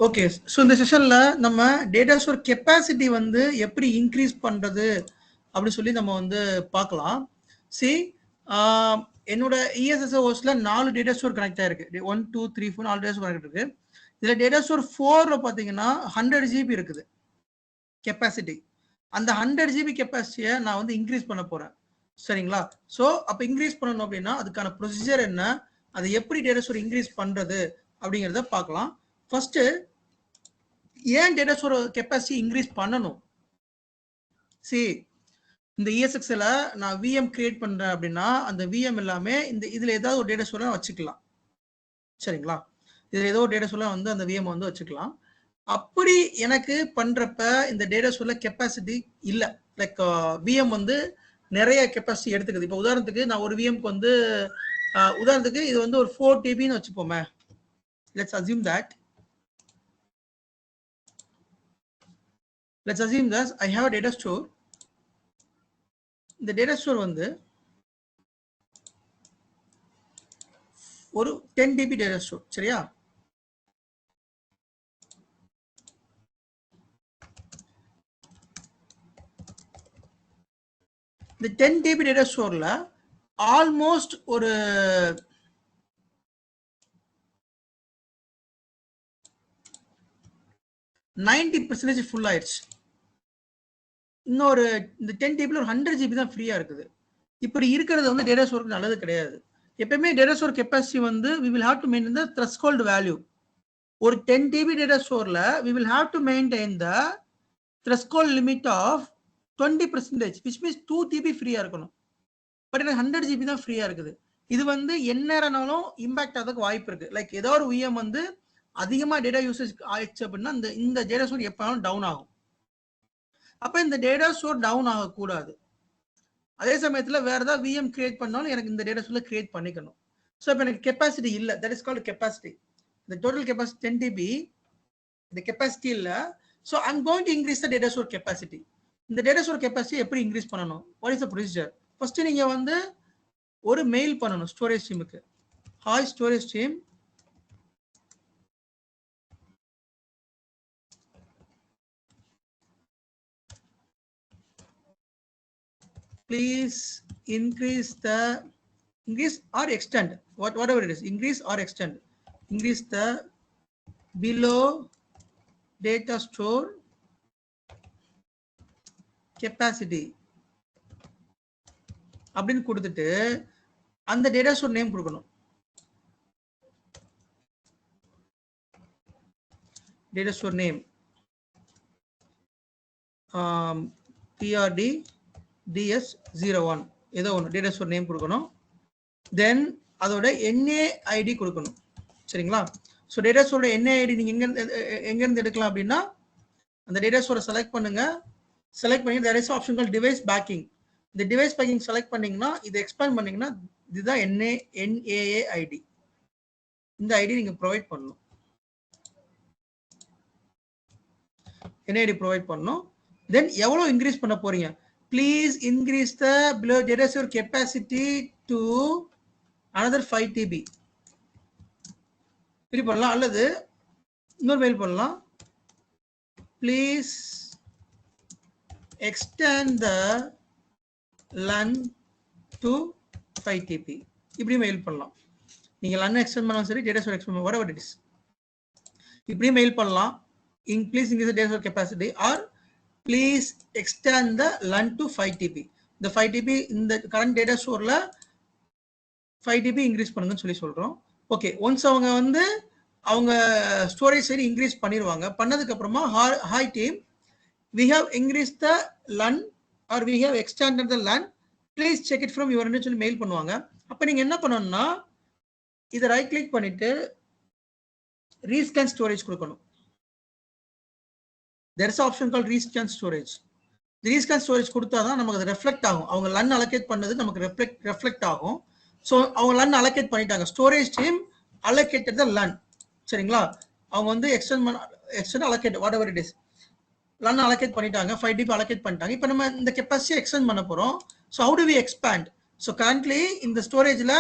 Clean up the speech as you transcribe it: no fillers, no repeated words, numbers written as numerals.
Okay, so இந்த செஷன்ல நம்ம data store capacity வந்து எப்படி இன்க்ரீஸ் பண்றது அப்படின்னு சொல்லி நம்ம வந்து பார்க்கலாம். சி என்னோட இஎஸ்எஸ்ஓஸ்ல 4 டேட்டா ஸ்டோர் கனெக்ட் ஆயிருக்கு. 1 2 3 4 4 டேட்டா ஸ்டோர் கனெக்ட் இருக்கு. இதுல டேட்டா ஸ்டோர் 4ல பாத்தீங்கன்னா 100 GB இருக்குது கெப்பாசிட்டி. அந்த 100 GB கெப்பாசிட்டியை நான் வந்து இன்க்ரீஸ் பண்ண போறேன். சரிங்களா? ஸோ அப்போ இன்க்ரீஸ் பண்ணணும் அப்படின்னா அதுக்கான ப்ரொசீஜர் என்ன, அதை எப்படி டேட்டா ஸ்டோர் இன்க்ரீஸ் பண்றது அப்படிங்கிறத பார்க்கலாம். ஃபர்ஸ்ட் ஏன் டேட்டா ஸ்டோர் கெப்பாசிட்டி இன்க்ரீஸ் பண்ணணும்? சி இந்த இஎஸ்எக்ஸ்ல நான் விஎம் கிரியேட் பண்றேன் அப்படின்னா அந்த விஎம் எல்லாமே இந்த இதுல ஏதாவது ஒரு டேட்டா ஸ்டோரை வச்சுக்கலாம். சரிங்களா? இதுல ஏதோ ஒரு டேட்டா ஸ்டோர்ல வந்து அந்த விஎம் வந்து வச்சுக்கலாம். அப்படி எனக்கு பண்றப்ப இந்த டேட்டா ஸ்டோர்ல கெப்பாசிட்டி இல்ல, லைக் விஎம் வந்து நிறைய கெப்பாசிட்டி எடுத்துக்குது. இப்போ உதாரணத்துக்கு நான் ஒரு விஎம்க்கு வந்து உதாரணத்துக்கு இது வந்து ஒரு 4 TBன்னு வச்சுப்போமே. Let's assume that I have a data store. இந்த டேட்டா ஸ்டோர் வந்து ஒரு 10 DB டேட்டா ஸ்டோர். சரியா? இந்த 10 DB டேட்டா ஸ்டோர்ல ஆல்மோஸ்ட் ஒரு 90% ஃபுல் ஆயிடுச்சு. இன்னொரு இந்த 10 TB ஒரு 100 GB தான் ஃப்ரீயா இருக்குது. இப்படி இருக்கிறது வந்து டேட்டா ஸ்டோருக்கு நல்லது கிடையாது. எப்பவுமே டேட்டா ஸ்டோர் கெப்பாசிட்டி வந்து we will have to maintain the threshold value. ஒரு 10 TB டேட்டா ஸ்டோர்ல we will have to maintain the threshold limit of 20%, which means 2 TB ஃப்ரீயா இருக்கணும். பட் எனக்கு 100 GB தான் ஃப்ரீயா இருக்குது. இது வந்து எந்நேரம்னாலும் இம்பாக்ட் ஆகிறதுக்கு வாய்ப்பு இருக்கு. லைக் ஏதோ ஒரு விஎம் வந்து அதிகமா டேட்டா யூசேஜ் ஆயிடுச்சு அப்படின்னா இந்த டேட்டா ஸ்டோர் எப்பவும் டவுன் ஆகும். அப்ப இந்த டேட்டா ஸ்டோர் டவுன் ஆகக்கூடாது. அதே சமயத்துல வேற ஏதாவது விஎம் கிரியேட் பண்ணாலும் எனக்கு இந்த டேட்டா ஸ்டோர்ல கிரியேட் பண்ணிக்கணும். ஸோ இப்போ எனக்கு கெப்பாசிட்டி இல்லை, தட் இஸ் கால்ட் கெப்பாசிட்டி. இந்த டோட்டல் கெப்பாசிட்டி 10 TB, இந்த கெப்பாசிட்டி இல்லை. So I'm going to increase the data store capacity. இந்த டேட்டா ஸ்டோர் கெப்பாசிட்டி எப்படி இன்க்ரீஸ் பண்ணணும்? What is the procedure? First நீங்க வந்து ஒரு மெயில் பண்ணணும் ஸ்டோரேஜ் டீமுக்கு. Hi storage team, please increase or extend, whatever it is, increase or extend, increase the below data store capacity அப்படின்னு கொடுத்துட்டு அந்த டேட்டா ஸ்டோர் நேம் கொடுக்கணும். Data store name TRD DS01 ஏதோ ஒன்று டேட்டா ஸ்டோர் நேம் கொடுக்கணும். தென் அதோட NAID கொடுக்கணும். சரிங்களா? ஸோ டேட்டா ஸ்டோரோட NAID நீங்க எங்கேருந்து எடுக்கலாம் அப்படின்னா அந்த டேட்டா ஸ்டோரை செலக்ட் பண்ணுங்க. செலக்ட் பண்ணி there is option called device backing. இந்த டிவைஸ் பேக்கிங் செலக்ட் பண்ணீங்கன்னா இது எக்ஸ்பேண்ட் பண்ணீங்கன்னா இதுதான் NAID. இந்த ஐடி நீங்க ப்ரொவைட் பண்ணணும். NAID ப்ரொவைட் பண்ணணும். தென் எவ்வளவு இன்க்ரீஸ் பண்ண போறீங்க? Please increase the below data store capacity to another 5 TB. இப்படி பண்ணலாம். அல்லது இன்னொரு மெயில் பண்ணலாம். Please extend the LAN to 5 TB. இப்படி மெயில் பண்ணலாம். நீங்க LAN எக்ஸ்டெண்ட் பண்ணாலும் சரி, data store extend whatever it is, இப்படி மெயில் பண்ணலாம். Please increase the data store capacity or please extend the LAN to 5 TB. இந்த 5 TB இந்த கரண்ட் டேட்டா ஸ்டோர்ல 5 TB இன்க்ரீஸ் பண்ணுங்கன்னு சொல்லி சொல்றோம். ஓகே, ஒன்ஸ் அவங்க வந்து அவங்க ஸ்டோரேஜ் சைடு இன்க்ரீஸ் பண்ணிடுவாங்க. பண்ணதுக்கு அப்புறமா hi team, we have increased the LAN or we have extended the LAN, please check it from your end சொல்லி மெயில் பண்ணுவாங்க. அப்ப நீங்க என்ன பண்ணணும்னா இதை ரைட் கிளிக் பண்ணிட்டு ரீஸ்கேன் ஸ்டோரேஜ் கொடுக்கணும். there is an option called rescan storage. the rescan storage கொடுத்தாதான் நமக்கு அது ரெஃப்ளெக்ட் ஆகும். அவங்க LAN allocate பண்ணது நமக்கு ரெஃப்ளெக்ட் ஆகும். ஸோ அவங்க LAN allocate பண்ணிட்டாங்க. Storage team allocated the LAN. சரிங்களா? அவங்க வந்து extend allocate whatever it is, LAN allocate பண்ணிட்டாங்க, 5 TB allocate பண்ணிட்டாங்க. இப்போ நம்ம இந்த கெப்பாசிட்டி எக்ஸ்டெண்ட் பண்ண போறோம். So how do we expand? So currently இந்த ஸ்டோரேஜ்ல